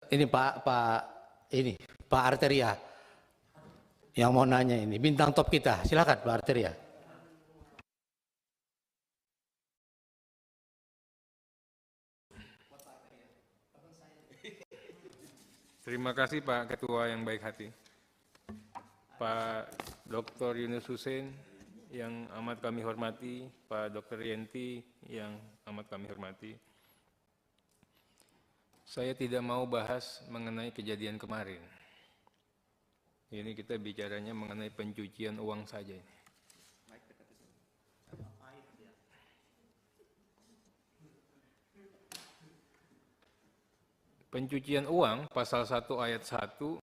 Ini Pak Arteria yang mau nanya ini, bintang top kita. Silakan Pak Arteria. Terima kasih Pak Ketua yang baik hati. Pak Dr. Yunus Hussein yang amat kami hormati, Pak Dr. Yenti yang amat kami hormati. Saya tidak mau bahas mengenai kejadian kemarin. Ini kita bicaranya mengenai pencucian uang saja ini. Pencucian uang, pasal 1 ayat 1,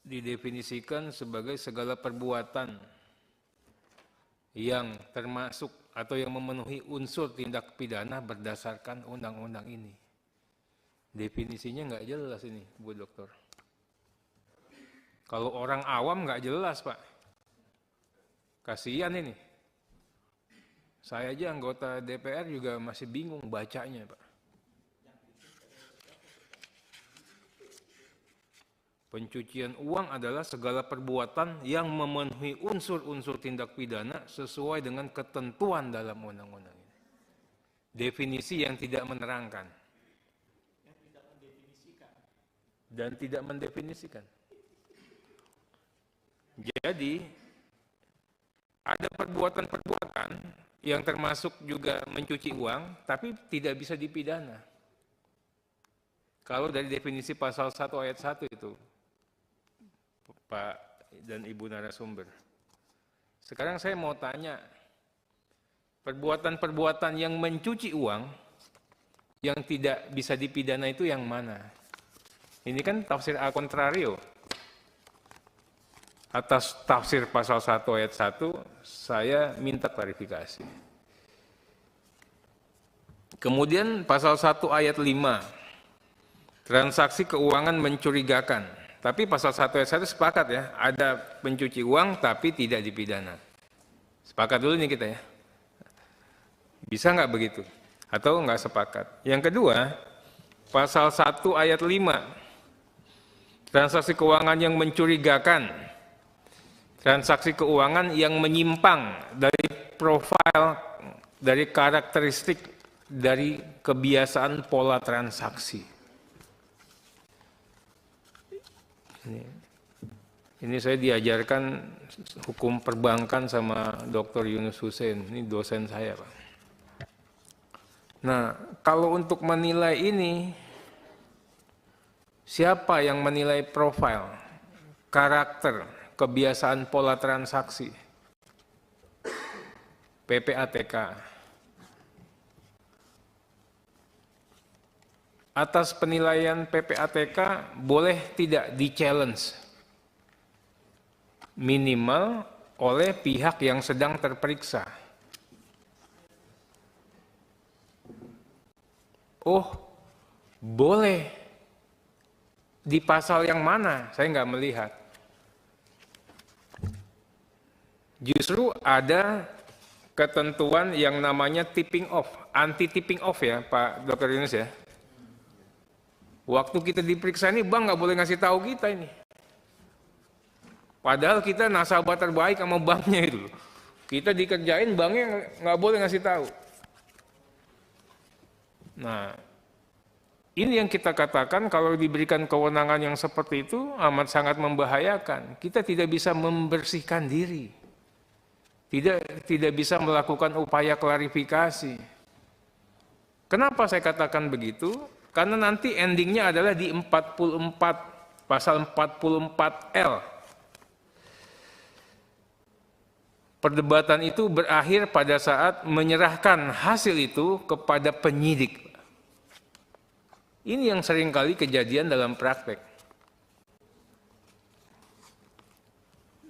didefinisikan sebagai segala perbuatan yang termasuk atau yang memenuhi unsur tindak pidana berdasarkan undang-undang ini. Definisinya nggak jelas ini, Bu Dokter. Kalau orang awam nggak jelas, Pak. Kasihan ini. Saya aja anggota DPR juga masih bingung bacanya, Pak. Pencucian uang adalah segala perbuatan yang memenuhi unsur-unsur tindak pidana sesuai dengan ketentuan dalam undang-undang ini. Definisi yang tidak menerangkan. Dan tidak mendefinisikan. Jadi, ada perbuatan-perbuatan yang termasuk juga mencuci uang, tapi tidak bisa dipidana. Kalau dari definisi pasal 1 ayat 1 itu, Pak dan Ibu narasumber. Sekarang saya mau tanya, perbuatan-perbuatan yang mencuci uang yang tidak bisa dipidana itu yang mana? Ini kan tafsir a contrario. Atas tafsir pasal 1 ayat 1, saya minta klarifikasi. Kemudian pasal 1 ayat 5, transaksi keuangan mencurigakan. Tapi pasal 1 ayat 1 sepakat ya, ada pencuci uang tapi tidak dipidana. Sepakat dulu nih kita ya. Bisa nggak begitu? Atau nggak sepakat? Yang kedua, pasal 1 ayat 5, transaksi keuangan yang mencurigakan, transaksi keuangan yang menyimpang dari profil, dari karakteristik, dari kebiasaan pola transaksi. Ini saya diajarkan hukum perbankan sama Dr. Yunus Hussein, ini dosen saya, Pak. Nah, kalau untuk menilai ini, siapa yang menilai profil, karakter, kebiasaan pola transaksi? PPATK. Atas penilaian PPATK boleh tidak di-challenge, minimal oleh pihak yang sedang terperiksa. Oh, boleh. Di pasal yang mana? Saya nggak melihat. Justru ada ketentuan yang namanya tipping off, anti-tipping off ya Pak Dr. Yunus ya. Waktu kita diperiksa ini bank nggak boleh ngasih tahu kita ini. Padahal kita nasabah terbaik sama banknya itu. Kita dikerjain banknya nggak boleh ngasih tahu. Nah, ini yang kita katakan kalau diberikan kewenangan yang seperti itu amat sangat membahayakan. Kita tidak bisa membersihkan diri. Tidak bisa melakukan upaya klarifikasi. Kenapa saya katakan begitu? Karena nanti endingnya adalah di 44, pasal 44L. Perdebatan itu berakhir pada saat menyerahkan hasil itu kepada penyidik. Ini yang seringkali kejadian dalam praktek.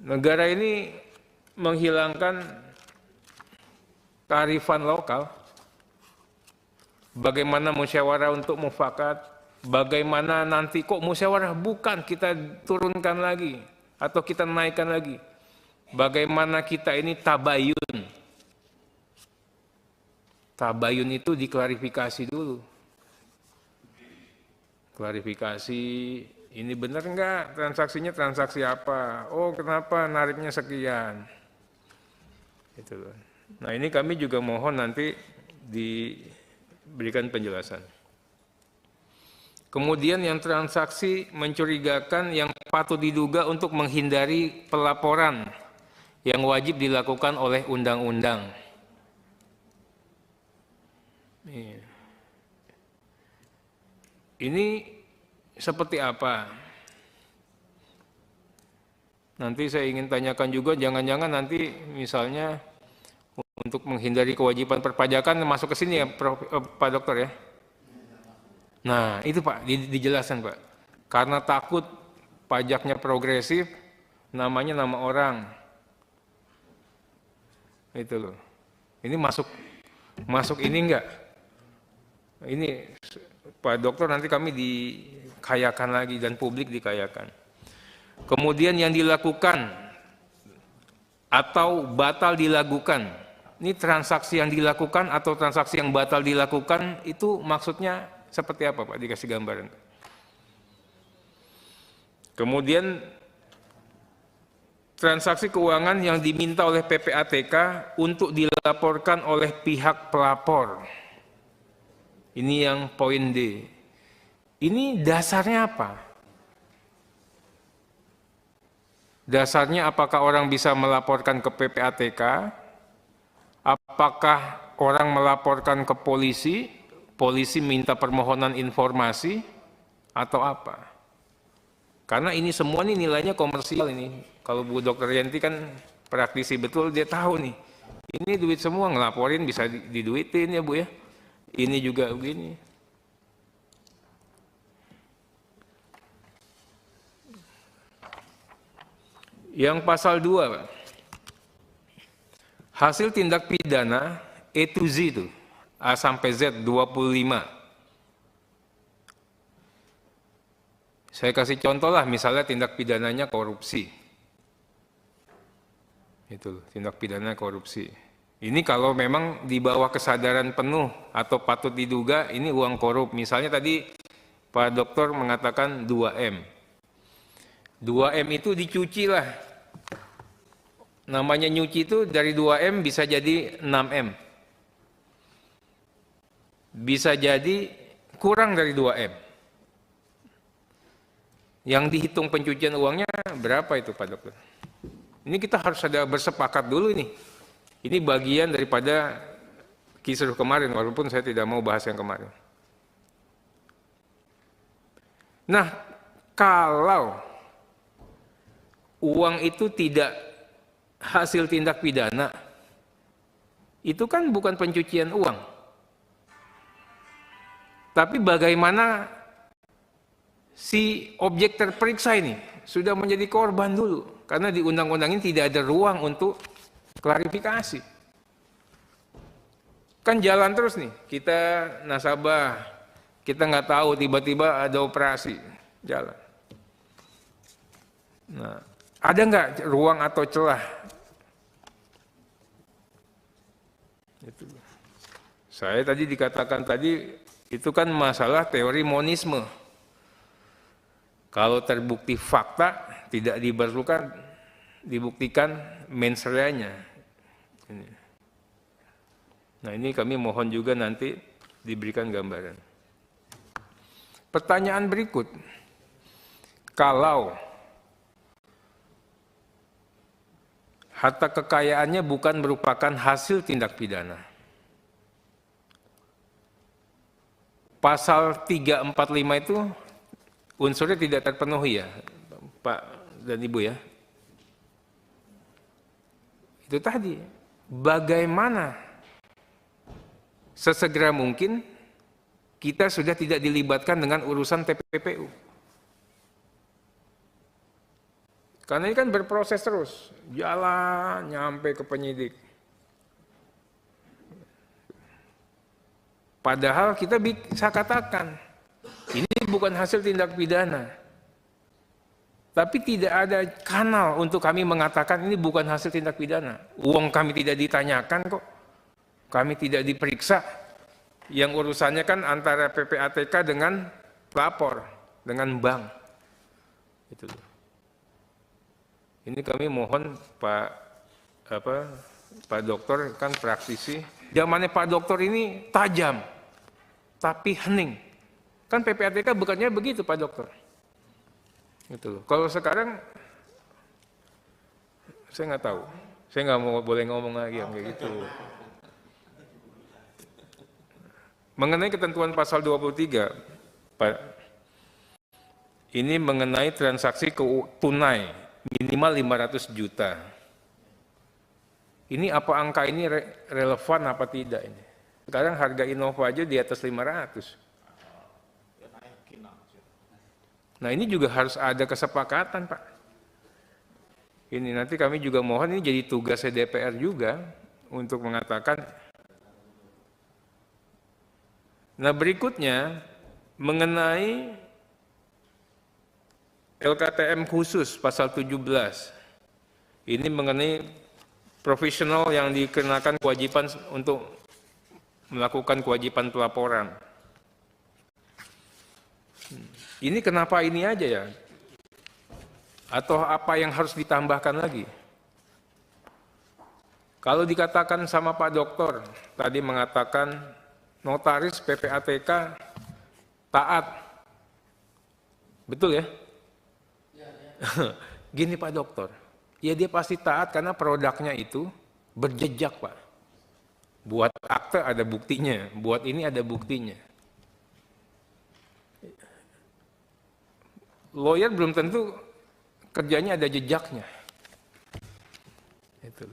Negara ini menghilangkan kearifan lokal. Bagaimana musyawarah untuk mufakat, bagaimana nanti kok musyawarah bukan kita turunkan lagi atau kita naikkan lagi. Bagaimana kita ini tabayun. Tabayun itu diklarifikasi dulu. klarifikasi, ini benar enggak transaksinya transaksi apa? Oh, kenapa nariknya sekian? Itu loh. Nah, ini kami juga mohon nanti diberikan penjelasan. Kemudian yang transaksi mencurigakan yang patut diduga untuk menghindari pelaporan yang wajib dilakukan oleh undang-undang. Ini seperti apa? Nanti saya ingin tanyakan juga, jangan-jangan nanti misalnya untuk menghindari kewajiban perpajakan masuk ke sini ya, Pak Dokter ya? Nah, itu Pak, dijelaskan Pak. Karena takut pajaknya progresif, namanya nama orang. Itu loh. Ini masuk ini enggak? Ini Pak Dokter nanti kami dikayakan lagi dan publik dikayakan. Kemudian yang dilakukan atau batal dilakukan. Ini transaksi yang dilakukan atau transaksi yang batal dilakukan itu maksudnya seperti apa Pak? Dikasih gambaran. Kemudian transaksi keuangan yang diminta oleh PPATK untuk dilaporkan oleh pihak pelapor. Ini yang poin D. Ini dasarnya apa? Dasarnya apakah orang bisa melaporkan ke PPATK? Apakah orang melaporkan ke polisi? Polisi minta permohonan informasi? Atau apa? Karena ini semua nih nilainya komersial ini. Kalau Bu Dr. Yanti kan praktisi betul, dia tahu nih. Ini duit semua, ngelaporin bisa diduitin ya Bu ya. Ini juga begini. Yang pasal 2, Pak. Hasil tindak pidana E to Z itu, A sampai Z 25. Saya kasih contoh lah, misalnya tindak pidananya korupsi. Itu tindak pidana korupsi. Ini kalau memang di bawah kesadaran penuh atau patut diduga ini uang korup. Misalnya tadi Pak Dokter mengatakan 2M. 2M itu dicuci lah. Namanya nyuci itu dari 2M bisa jadi 6M. Bisa jadi kurang dari 2M. Yang dihitung pencucian uangnya berapa itu Pak Dokter? Ini kita harus ada bersepakat dulu nih. Ini bagian daripada kisruh kemarin, walaupun saya tidak mau bahas yang kemarin. Nah, kalau uang itu tidak hasil tindak pidana, itu kan bukan pencucian uang. Tapi bagaimana si objek terperiksa ini sudah menjadi korban dulu. Karena di undang-undang ini tidak ada ruang untuk klarifikasi. Kan jalan terus nih, kita nasabah, kita nggak tahu tiba-tiba ada operasi, jalan. Nah, ada nggak ruang atau celah? Itu. Saya tadi dikatakan tadi, itu kan masalah teori monisme. Kalau terbukti fakta, tidak diperlukan, dibuktikan mens reanya. Nah ini kami mohon juga nanti diberikan gambaran. Pertanyaan berikut, kalau harta kekayaannya bukan merupakan hasil tindak pidana, pasal 345 itu unsurnya tidak terpenuhi ya Pak dan Ibu ya. Itu tadi, bagaimana sesegera mungkin kita sudah tidak dilibatkan dengan urusan TPPU. Karena ini kan berproses terus, jalan nyampe ke penyidik. Padahal kita bisa katakan, ini bukan hasil tindak pidana. Tapi tidak ada kanal untuk kami mengatakan ini bukan hasil tindak pidana. Uang kami tidak ditanyakan kok. Kami tidak diperiksa. Yang urusannya kan antara PPATK dengan lapor dengan bank. Itu. Ini kami mohon Pak Dokter kan praktisi. Zamannya Pak Dokter ini tajam, tapi hening. Kan PPATK bekerjanya begitu Pak Dokter. Gitu. Kalau sekarang saya nggak tahu. Saya nggak boleh ngomong lagi yang kayak gitu. Mengenai ketentuan pasal 23, Pak, ini mengenai transaksi tunai minimal 500 juta. Ini apa angka ini relevan apa tidak ini? Sekarang harga Innova aja di atas 500. Nah ini juga harus ada kesepakatan Pak. Ini nanti kami juga mohon ini jadi tugasnya DPR juga untuk mengatakan. Nah berikutnya mengenai LKTM khusus pasal 17. Ini mengenai profesional yang dikenakan kewajiban untuk melakukan kewajiban pelaporan. Ini kenapa ini aja ya? Atau apa yang harus ditambahkan lagi? Kalau dikatakan sama Pak Dokter, tadi mengatakan notaris PPATK taat. Betul ya? Gini Pak Dokter, ya dia pasti taat karena produknya itu berjejak Pak. Buat akte ada buktinya, buat ini ada buktinya. Lawyer belum tentu kerjanya ada jejaknya. Itu.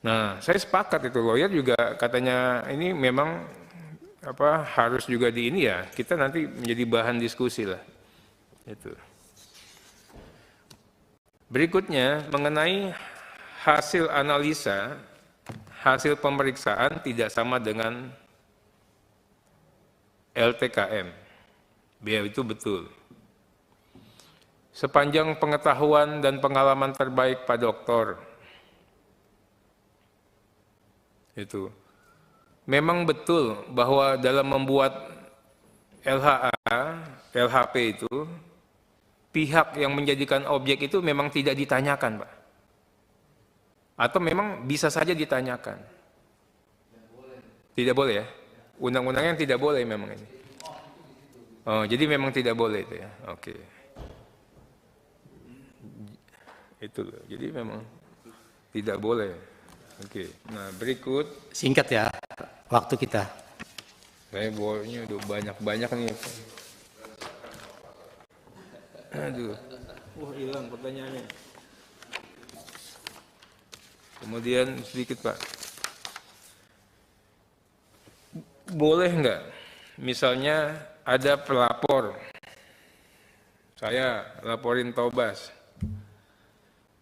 Nah, saya sepakat itu lawyer juga katanya ini memang harus juga di ini ya. Kita nanti menjadi bahan diskusi lah. Itu. Berikutnya mengenai hasil analisa, hasil pemeriksaan tidak sama dengan LTKM. Biar itu betul. Sepanjang pengetahuan dan pengalaman terbaik Pak Dokter, itu memang betul bahwa dalam membuat LHA, LHP itu, pihak yang menjadikan objek itu memang tidak ditanyakan, Pak. Atau memang bisa saja ditanyakan. Tidak boleh ya? Undang-undangnya tidak boleh memang ini. Oh, jadi memang tidak boleh itu ya. Oke. Itu loh. Jadi memang tidak boleh. Oke. Nah, berikut. Singkat ya, waktu kita. Saya bolehnya udah banyak-banyak nih. Aduh. Wah, hilang pertanyaannya. Kemudian sedikit Pak. Boleh nggak? Misalnya ada pelapor. Saya laporin Tobas.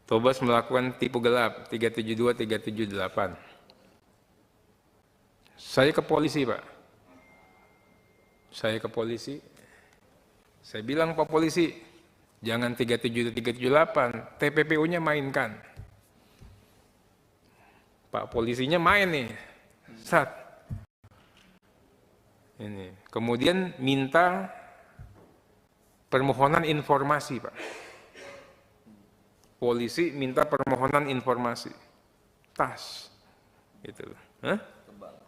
Tobas melakukan tipu gelap 372, 378. Saya ke polisi, Pak. Saya ke polisi. Saya bilang Pak Polisi, jangan 372, 378, TPPU-nya mainkan. Pak polisinya main nih. Sat. Ini. Kemudian minta permohonan informasi, Pak. Polisi minta permohonan informasi. Tas. Gitu. Hah?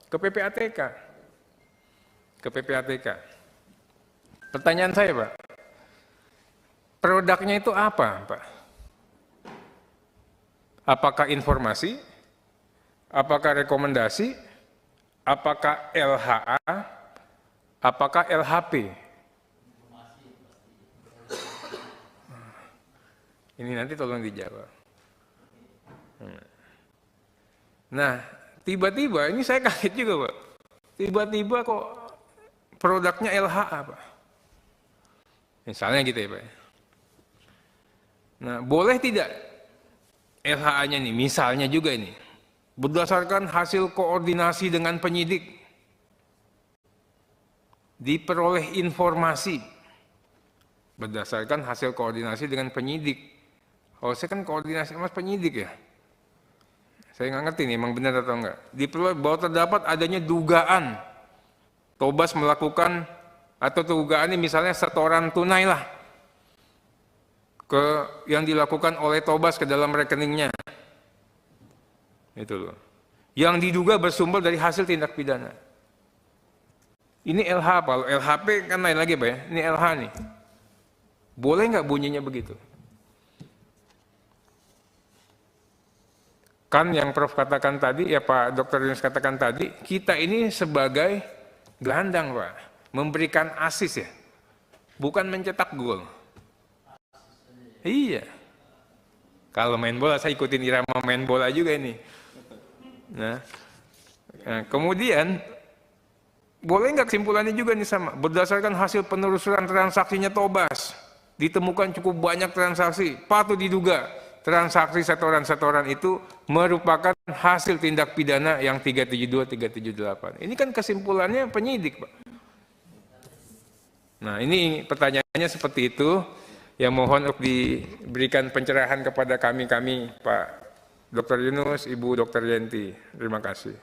Ke PPATK. Ke PPATK. Pertanyaan saya, Pak. Produknya itu apa, Pak? Apakah informasi? Apakah rekomendasi? Apakah LHA? Apakah LHP? Ini nanti tolong dijawab. Nah, tiba-tiba, ini saya kaget juga, Pak. Tiba-tiba kok produknya LHA, Pak. Misalnya gitu ya, Pak. Nah, boleh tidak LHA-nya nih, misalnya juga ini, berdasarkan hasil koordinasi dengan penyidik, diperoleh informasi, berdasarkan hasil koordinasi dengan penyidik. Oh, saya kan koordinasi sama penyidik ya. Saya nggak ngerti nih, emang benar atau enggak. Diperoleh bahwa terdapat adanya dugaan Tobas melakukan atau dugaannya misalnya setoran tunai lah yang dilakukan oleh Tobas ke dalam rekeningnya. Itu loh. Yang diduga bersumber dari hasil tindak pidana. Ini LH, kalau LHP kan lain lagi Pak ya. Ini LH nih. Boleh nggak bunyinya begitu? Kan yang Prof katakan tadi, ya Pak Dr. Yunus katakan tadi, kita ini sebagai gelandang Pak, memberikan asis ya, bukan mencetak gol. Iya. Kalau main bola, saya ikutin irama main bola juga ini. Nah kemudian, boleh nggak kesimpulannya juga nih sama, berdasarkan hasil penelusuran transaksinya Tobas, ditemukan cukup banyak transaksi, patut diduga transaksi setoran-setoran itu merupakan hasil tindak pidana yang 372, 378. Ini kan kesimpulannya penyidik, Pak. Nah, ini pertanyaannya seperti itu, yang mohon untuk diberikan pencerahan kepada kami, Pak Dr. Yunus, Ibu Dr. Yenti. Terima kasih.